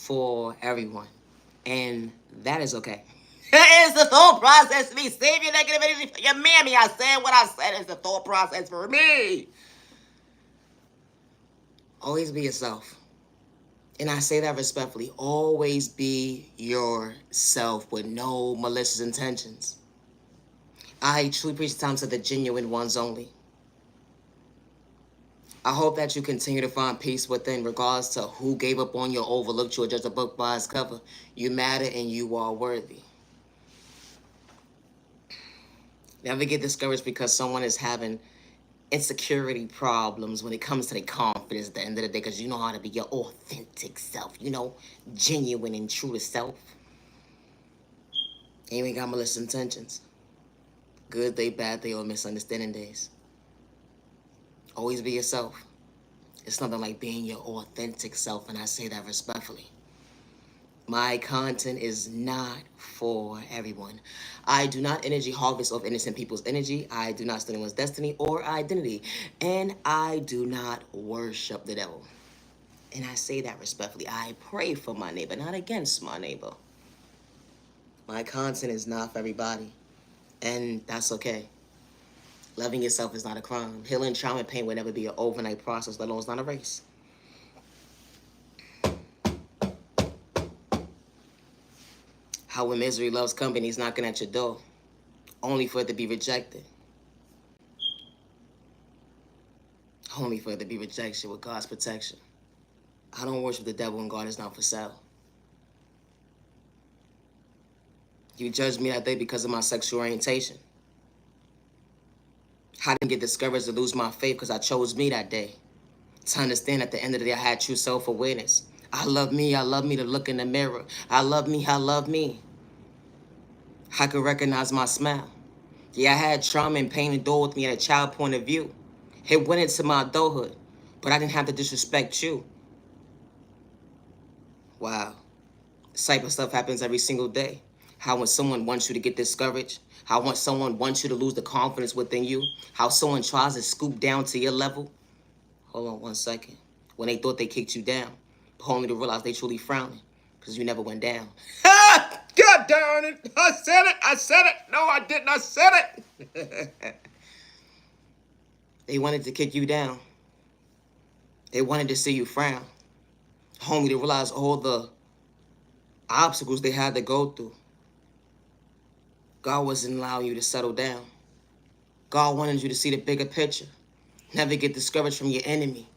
for everyone. And that is okay. It's the thought process for me. Save your negative energy for your mammy. I said what I said. It's the thought process for me. Always be yourself. And I say that respectfully. Always be yourself with no malicious intentions. I truly preach the time to the genuine ones only. I hope that you continue to find peace within, regardless to who gave up on you, or overlooked you, or judged a book by its cover. You matter and you are worthy. Never get discouraged because someone is having insecurity problems when it comes to their confidence at the end of the day, because you know how to be your authentic self, genuine and true to self. And you ain't got malicious intentions. Good day, bad day, or misunderstanding days. Always be yourself. It's nothing like being your authentic self, and I say that respectfully. My content is not for everyone. I do not energy harvest off innocent people's energy. I do not steal anyone's destiny or identity. And I do not worship the devil. And I say that respectfully. I pray for my neighbor, not against my neighbor. My content is not for everybody. And that's okay. Loving yourself is not a crime. Healing trauma and pain will never be an overnight process, let alone it's not a race. How when misery loves company is knocking at your door, only for it to be rejected. Only for it to be rejection with God's protection. I don't worship the devil and God is not for sale. You judged me that day because of my sexual orientation. I didn't get discouraged or lose my faith because I chose me that day. To understand at the end of the day, I had true self-awareness. I love me to look in the mirror. I love me. I could recognize my smile. Yeah, I had trauma and pain and door with me at a child point of view. It went into my adulthood, but I didn't have to disrespect you. Wow. This type of stuff happens every single day. How when someone wants you to get discouraged, how when someone wants you to lose the confidence within you, how someone tries to scoop down to your level. Hold on one second. When they thought they kicked you down, but only to realize they truly frowning because you never went down. God darn it. I said it. No, I didn't. I said it. They wanted to kick you down. They wanted to see you frown. Only to realize all the obstacles they had to go through. God wasn't allowing you to settle down. God wanted you to see the bigger picture. Never get discouraged from your enemy.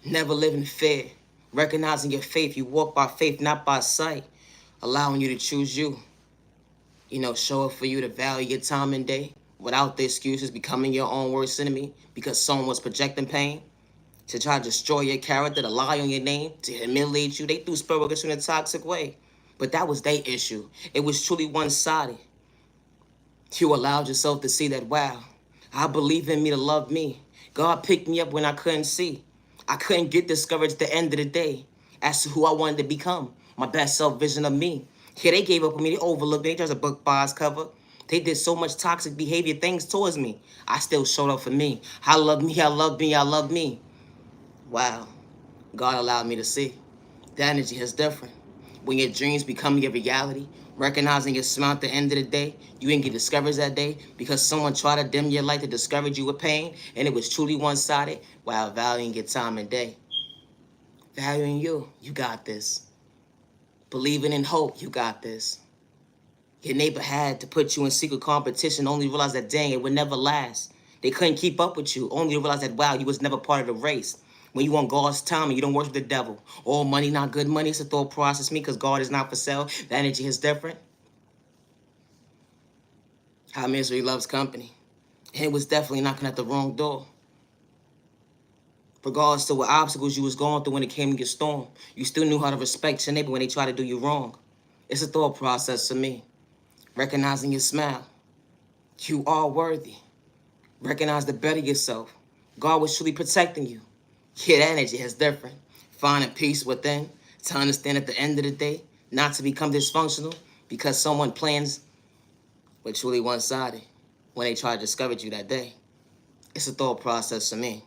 Never live in fear. Recognizing your faith. You walk by faith, not by sight. Allowing you to choose you. Show up for you to value your time and day without the excuses, becoming your own worst enemy because someone was projecting pain to try to destroy your character, to lie on your name, to humiliate you. They threw spell against you in a toxic way. But that was their issue. It was truly one-sided. You allowed yourself to see that, wow, I believe in me to love me. God picked me up when I couldn't see. I couldn't get discouraged at the end of the day as to who I wanted to become, my best self-vision of me. Yeah, they gave up on me. They overlooked me. They just a book by its cover. They did so much toxic behavior things towards me. I still showed up for me. I love me. Wow. God allowed me to see. The energy is different. When your dreams become your reality, recognizing your smile at the end of the day, you didn't get discouraged that day because someone tried to dim your light to discourage you with pain, and it was truly one-sided, while valuing your time and day. Valuing you got this. Believing in hope, you got this. Your neighbor had to put you in secret competition, only to realize that, dang, it would never last. They couldn't keep up with you, only to realize that, wow, you was never part of the race. When you want God's time and you don't worship the devil. All money, not good money. It's a thought process, me, because God is not for sale. The energy is different. How misery loves company. And it was definitely knocking at the wrong door. Regardless to what obstacles you was going through when it came to your storm, you still knew how to respect your neighbor when they try to do you wrong. It's a thought process for me. Recognizing your smile. You are worthy. Recognize the better yourself. God was truly protecting you. Yeah, that energy is different. Finding peace within, to understand at the end of the day, not to become dysfunctional because someone plans were truly one-sided when they try to discourage you that day. It's a thought process for me.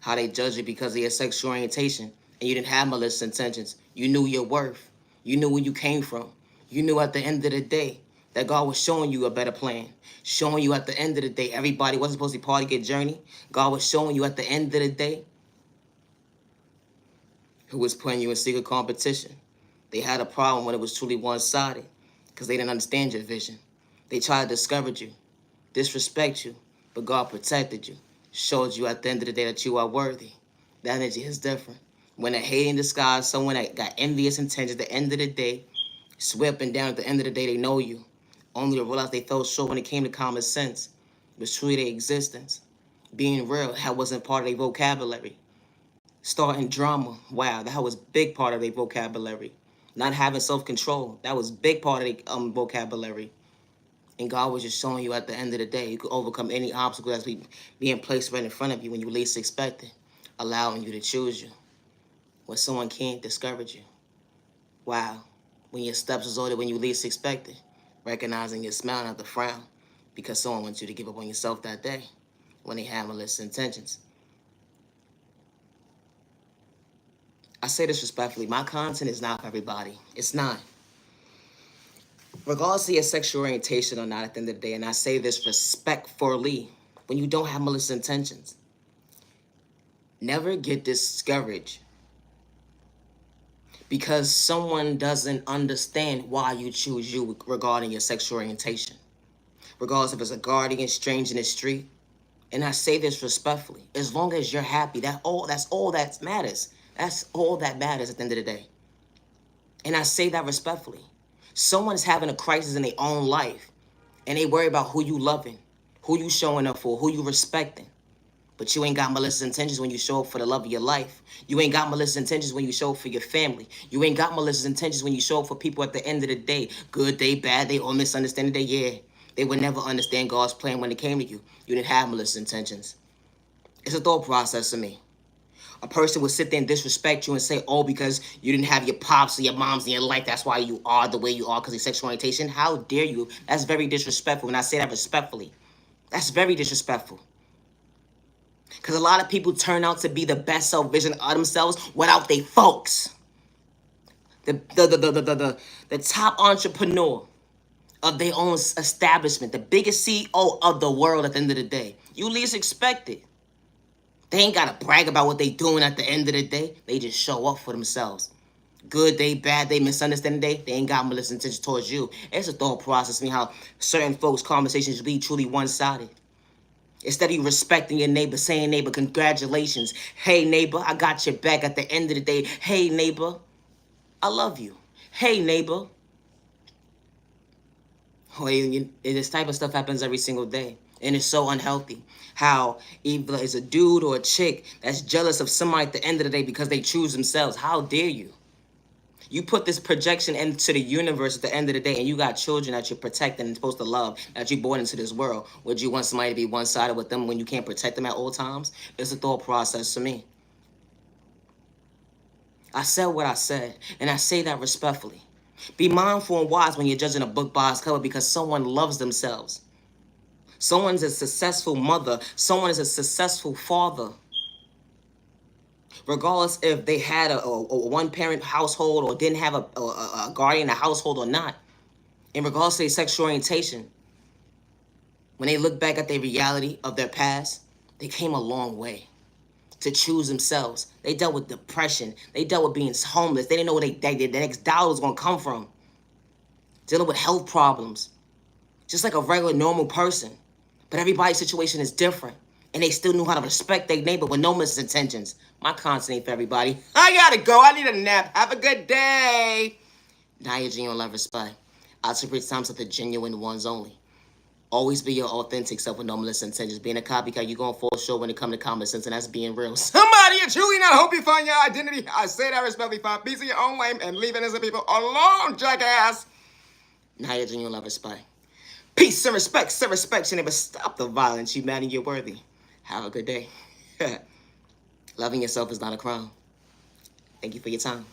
How they judge you because of your sexual orientation and you didn't have malicious intentions. You knew your worth. You knew where you came from. You knew at the end of the day that God was showing you a better plan. Showing you at the end of the day, everybody wasn't supposed to be part of your journey. God was showing you at the end of the day who was putting you in secret competition. They had a problem when it was truly one-sided because they didn't understand your vision. They tried to discourage you, disrespect you, but God protected you, showed you at the end of the day that you are worthy. That energy is different. When a hate in disguise, someone that got envious intentions, at the end of the day, swear up and down, at the end of the day, they know you. Only to realize they fell short when it came to common sense. It was truly their existence. Being real, that wasn't part of their vocabulary. Starting drama, wow, that was a big part of their vocabulary. Not having self-control, that was a big part of their vocabulary. And God was just showing you at the end of the day, you could overcome any obstacle that's being placed right in front of you when you least expect it, allowing you to choose you. When someone can't discourage you. Wow. When your steps is ordered when you least expect it, recognizing your smile, not the frown, because someone wants you to give up on yourself that day when they have malicious intentions. I say this respectfully, my content is not for everybody. It's not. Regardless of your sexual orientation or not at the end of the day, and I say this respectfully, when you don't have malicious intentions, never get discouraged because someone doesn't understand why you choose you regarding your sexual orientation. Regardless if it's a guardian, stranger in the street. And I say this respectfully. As long as you're happy, that's all that matters. That's all that matters at the end of the day. And I say that respectfully. Someone is having a crisis in their own life, and they worry about who you loving, who you showing up for, who you respecting. But you ain't got malicious intentions when you show up for the love of your life. You ain't got malicious intentions when you show up for your family. You ain't got malicious intentions when you show up for people at the end of the day. Good day, bad day, or misunderstanding day, yeah. They would never understand God's plan when it came to you. You didn't have malicious intentions. It's a thought process to me. A person would sit there and disrespect you and say, oh, because you didn't have your pops or your moms in your life, that's why you are the way you are because of sexual orientation. How dare you? That's very disrespectful. When I say that respectfully, that's very disrespectful. Because a lot of people turn out to be the best self-vision of themselves without their folks. The top entrepreneur of their own establishment, the biggest CEO of the world at the end of the day. You least expect it. They ain't got to brag about what they doing at the end of the day. They just show up for themselves. Good day, bad day, misunderstanding day, they ain't got malicious intentions towards you. It's a thought process. I mean, how certain folks' conversations be truly one-sided. Instead of you respecting your neighbor, saying, neighbor, congratulations. Hey, neighbor, I got your back at the end of the day. Hey, neighbor, I love you. Hey, neighbor. This type of stuff happens every single day. And it's so unhealthy. How either it's a dude or a chick that's jealous of somebody at the end of the day because they choose themselves. How dare you? You put this projection into the universe at the end of the day, and you got children that you're protecting and supposed to love, that you born into this world. Would you want somebody to be one-sided with them when you can't protect them at all times? It's a thought process to me. I said what I said, and I say that respectfully. Be mindful and wise when you're judging a book by its cover because someone loves themselves. Someone's a successful mother. Someone is a successful father. Regardless if they had a one-parent household or didn't have a guardian in the household or not. In regards to their sexual orientation, when they look back at the reality of their past, they came a long way to choose themselves. They dealt with depression. They dealt with being homeless. They didn't know where the next dollar was going to come from. Dealing with health problems. Just like a regular, normal person. But everybody's situation is different. And they still knew how to respect their neighbor with no malicious intentions. My content ain't for everybody. I gotta go. I need a nap. Have a good day. Niyah Genuine Love Respect. I'll separate times of the genuine ones only. Always be your authentic self with no malicious intentions. Being a copycat, you're gonna fall short when it comes to common sense, and that's being real. Somebody you truly not hope you find your identity. I say that respectfully. Find peace in your own lane and leave innocent people alone, jackass. Niyah Genuine Love Respect. Peace and respect, sir, respect. You never stop the violence. You man and you're worthy. Have a good day. Loving yourself is not a crime. Thank you for your time.